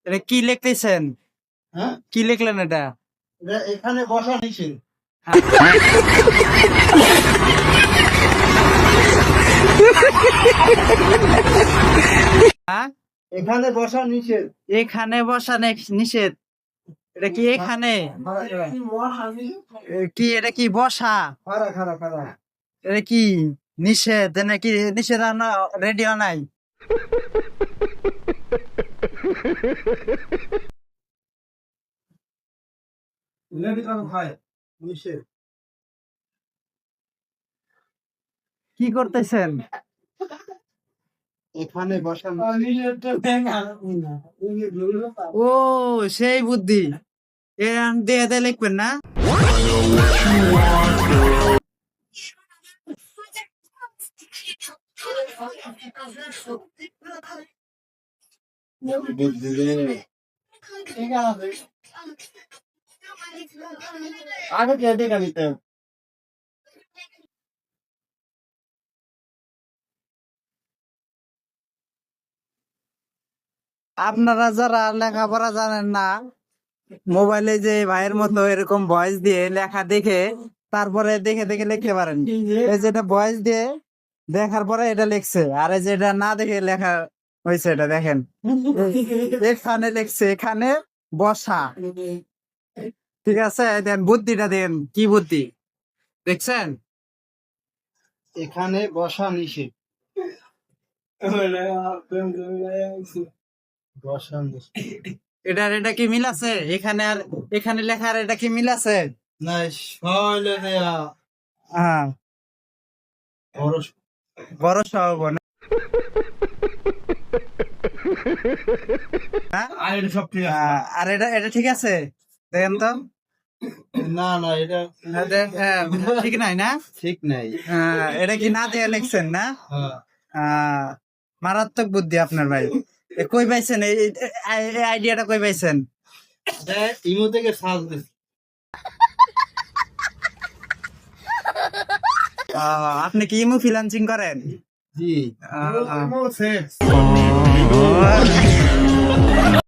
এটা কি লিখতেছেন? হ্যাঁ, কি লিখলেন এটা? এখানে বসা নিষেধ। হ্যাঁ, এখানে বসা নিষেধ। এখানে বসা নিষেধ। এটা কি এখানে? কি এটা কি বসা? খারা খারা খারা এটা কি নিষেধ নাকি নিষেধ রেডিও নাই? নিষেধ। কি করতেছেন? এখানে বসা ও সেই বুদ্ধি। দিয়ে দিয়ে লিখবেন না? আগে কে দেখা নিতে। আপনারা যারা লেখাপড়া জানেন না, মোবাইলে যে ভাইয়ের মতো এরকম ভয়েস দিয়ে লেখা দেখে তারপরে দেখে দেখে লিখতে পারেন। এই যেটা ভয়েস দিয়ে দেখার পরে এটা লিখছে, আর এই যেটা না দেখে লেখা হয়েছে এটা দেখেন। এখানে লিখছে এখানে বসা। ঠিক আছে, দেন বুদ্ধিটা দেন, কি বুদ্ধি দেখছেন? এখানে বসা নিষেধ। বসা নিষেধ। এটা কি মিল আছে? এখানে আর এখানে লেখার এটা কি মিল আছে? না, সহলে দেয়া হ্যাঁ, বড় বড় সহব না? আর এটা সব ঠিক আছে। আর এটা এটা ঠিক আছে, দেখেন তো। না না, এটা ঠিক নাই না? ঠিক নাই। এটা কি না দিয়ে লিখছেন না? হ্যাঁ, মারাত্মক বুদ্ধি আপনার ভাই। কই পাইছেন এই আইডিয়াটা? কই পাইছেন? ইমো থেকে সার্চ দিছি। আপনি কি ইমো ফ্রিল্যান্সিং করেন? জি। আহ, ইমো সেক্স।